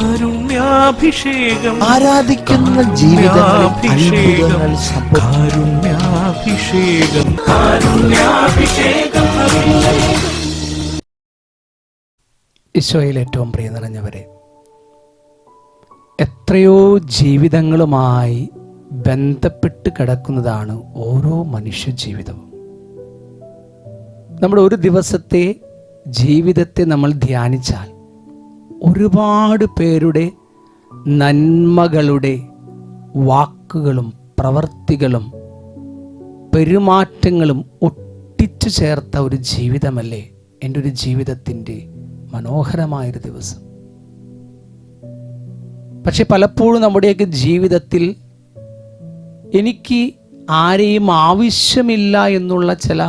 കാരുണ്യാഭിഷേകം ആരാധിക്കുന്ന ജീവിതങ്ങൾ കാരുണ്യാഭിഷേകം കാരുണ്യാഭിഷേകം. ഈശോയിൽ ഏറ്റവും പ്രിയ നിറഞ്ഞവരെ, എത്രയോ ജീവിതങ്ങളുമായി ബന്ധപ്പെട്ട് കിടക്കുന്നതാണ് ഓരോ മനുഷ്യ ജീവിതവും. നമ്മുടെ ഒരു ദിവസത്തെ ജീവിതത്തെ നമ്മൾ ധ്യാനിച്ചാൽ ഒരുപാട് പേരുടെ നന്മകളുടെ വാക്കുകളും പ്രവർത്തികളും പെരുമാറ്റങ്ങളും ഒട്ടിച്ചു ചേർത്ത ഒരു ജീവിതമല്ലേ എൻ്റെ ഒരു ജീവിതത്തിൻ്റെ മനോഹരമായൊരു ദിവസം. പക്ഷെ പലപ്പോഴും നമ്മുടെയൊക്കെ ജീവിതത്തിൽ എനിക്ക് ആരെയും ആവശ്യമില്ല എന്നുള്ള ചില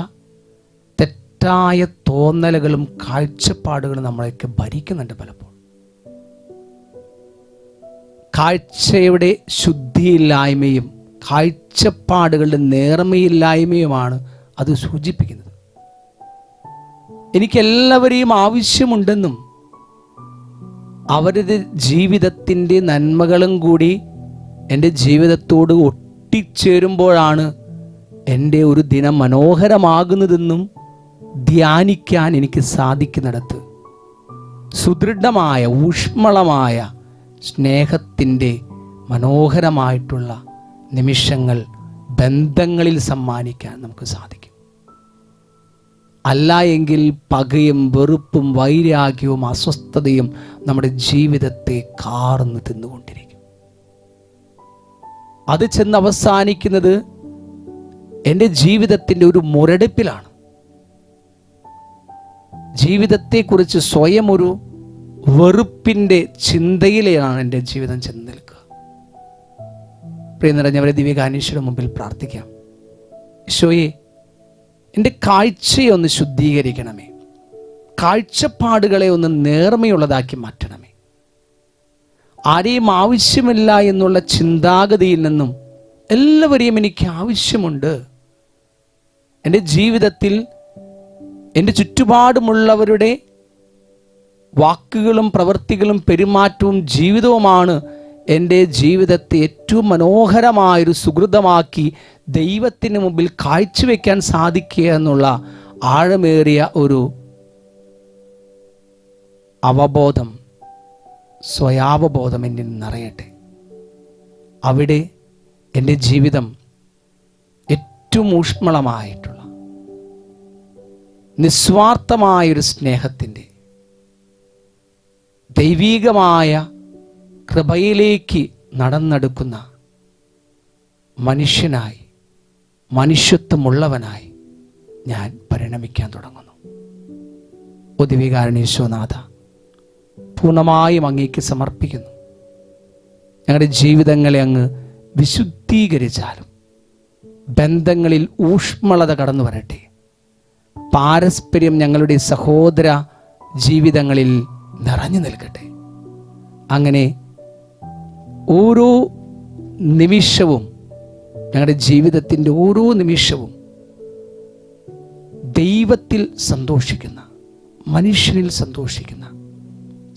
തെറ്റായ തോന്നലുകളും കാഴ്ചപ്പാടുകളും നമ്മളെയൊക്കെ ഭരിക്കുന്നുണ്ട്. പലപ്പോഴും കാഴ്ചയുടെ ശുദ്ധിയില്ലായ്മയും കാഴ്ചപ്പാടുകളുടെ നേർമയില്ലായ്മയുമാണ് അത് സൂചിപ്പിക്കുന്നത്. എനിക്കെല്ലാവരെയും ആവശ്യമുണ്ടെന്നും അവരുടെ ജീവിതത്തിൻ്റെ നന്മകളും കൂടി എൻ്റെ ജീവിതത്തോട് ഒട്ടിച്ചേരുമ്പോഴാണ് എൻ്റെ ഒരു ദിനം മനോഹരമാകുന്നതെന്നും ധ്യാനിക്കാൻ എനിക്ക് സാധിക്കുന്നിടത്ത് സുദൃഢമായ ഊഷ്മളമായ സ്നേഹത്തിൻ്റെ മനോഹരമായിട്ടുള്ള നിമിഷങ്ങൾ ബന്ധങ്ങളിൽ സമ്മാനിക്കാൻ നമുക്ക് സാധിക്കും. അല്ല എങ്കിൽ പകയും വെറുപ്പും വൈരാഗ്യവും അസ്വസ്ഥതയും നമ്മുടെ ജീവിതത്തെ കാർന്ന് തിന്നുകൊണ്ടിരിക്കും. അത് ചെന്ന് അവസാനിക്കുന്നത് എൻ്റെ ജീവിതത്തിൻ്റെ ഒരു മുരടിപ്പിലാണ്. ജീവിതത്തെക്കുറിച്ച് സ്വയം ഒരു വെറുപ്പിൻ്റെ ചിന്തയിലാണ് എൻ്റെ ജീവിതം ചെന്ന് നിൽക്കുക. പ്രിയ നിറഞ്ഞവരെ, ദിവ്യകാനീശ്വരന് മുമ്പിൽ പ്രാർത്ഥിക്കാം. ഈശോയെ, എൻ്റെ കാഴ്ചയെ ഒന്ന് ശുദ്ധീകരിക്കണമേ, കാഴ്ചപ്പാടുകളെ ഒന്ന് നേർമയുള്ളതാക്കി മാറ്റണമേ. ആരെയും ആവശ്യമില്ല എന്നുള്ള ചിന്താഗതിയിൽ നിന്നും എല്ലാവരെയും എനിക്ക് ആവശ്യമുണ്ട്, എൻ്റെ ജീവിതത്തിൽ എൻ്റെ ചുറ്റുപാടുമുള്ളവരുടെ വാക്കുകളും പ്രവൃത്തികളും പെരുമാറ്റവും ജീവിതവുമാണ് എൻ്റെ ജീവിതത്തെ ഏറ്റവും മനോഹരമായൊരു സുഹൃതമാക്കി ദൈവത്തിന് മുമ്പിൽ കാഴ്ചവെക്കാൻ സാധിക്കുക എന്നുള്ള ആഴമേറിയ ഒരു അവബോധം, സ്വയാവബോധം എന്നിൽ നിറയട്ടെ. അവിടെ എൻ്റെ ജീവിതം ഏറ്റവും ഊഷ്മളമായിട്ടുള്ള നിസ്വാർത്ഥമായൊരു സ്നേഹത്തിൻ്റെ ദൈവീകമായ കൃപയിലേക്ക് നടന്നെടുക്കുന്ന മനുഷ്യനായി, മനുഷ്യത്വമുള്ളവനായി ഞാൻ പരിണമിക്കാൻ തുടങ്ങുന്നു. ഓ ദിവ്യകാരുണ്യേശ്വനാഥ, പൂർണ്ണമായും അങ്ങേക്ക് സമർപ്പിക്കുന്നു. ഞങ്ങളുടെ ജീവിതങ്ങളെ അങ്ങ് വിശുദ്ധീകരിച്ചാലും ബന്ധങ്ങളിൽ ഊഷ്മളത കടന്നു വരട്ടെ. പാരസ്പര്യം ഞങ്ങളുടെ സഹോദര ജീവിതങ്ങളിൽ നിറഞ്ഞു നിൽക്കട്ടെ. അങ്ങനെ ഓരോ നിമിഷവും, ഞങ്ങളുടെ ജീവിതത്തിൻ്റെ ഓരോ നിമിഷവും ദൈവത്തിൽ സന്തോഷിക്കുന്ന, മനുഷ്യനിൽ സന്തോഷിക്കുന്ന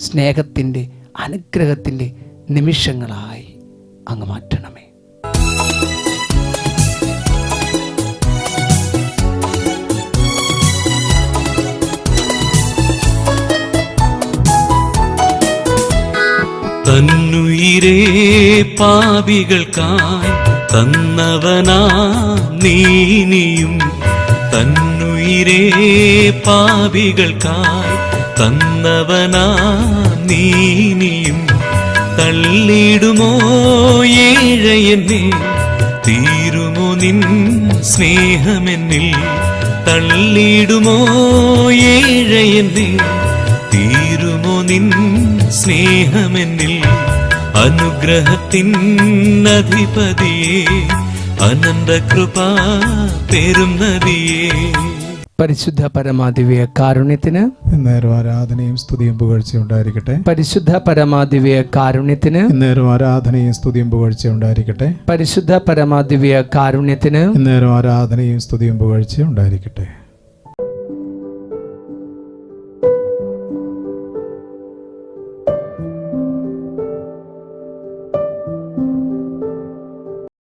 സ്നേഹത്തിൻ്റെ, അനുഗ്രഹത്തിൻ്റെ നിമിഷങ്ങളായി അങ്ങ് മാറ്റണമേ. തന്നുയിരേ പാപികൾക്കായി തന്നവനാ നീനിയും, തന്നുയിരേ പാപികൾക്കായി തന്നവനാ നീനിയും, തള്ളിടുമോ ഏഴയെന്നെ, തീരുമോ നിൻ സ്നേഹമെന്നിൽ, തള്ളിടുമോ ഏഴയെന്നെ, തീരുമോ നിൻ സ്നേഹമെന്നിൽ, അനുഗ്രഹത്തിൻ അധിപതിയേ, അനന്ത കൃപാ പെരും നദിയേ. പരിശുദ്ധ പരമാദിവ്യ കാരുണ്യത്തിന് നേരം ആരാധനയും സ്തുതിയും പുകഴ്ചയും ഉണ്ടായിരിക്കട്ടെ. പരിശുദ്ധ പരമാദിവ്യ കാരുണ്യത്തിന് നേരം ആരാധനയും സ്തുതിയും പുകഴ്ചയും ഉണ്ടായിരിക്കട്ടെ. പരിശുദ്ധ പരമാദിവ്യ കാരുണ്യത്തിന് നേരം ആരാധനയും സ്തുതിയും പുകഴ്ചയും ഉണ്ടായിരിക്കട്ടെ.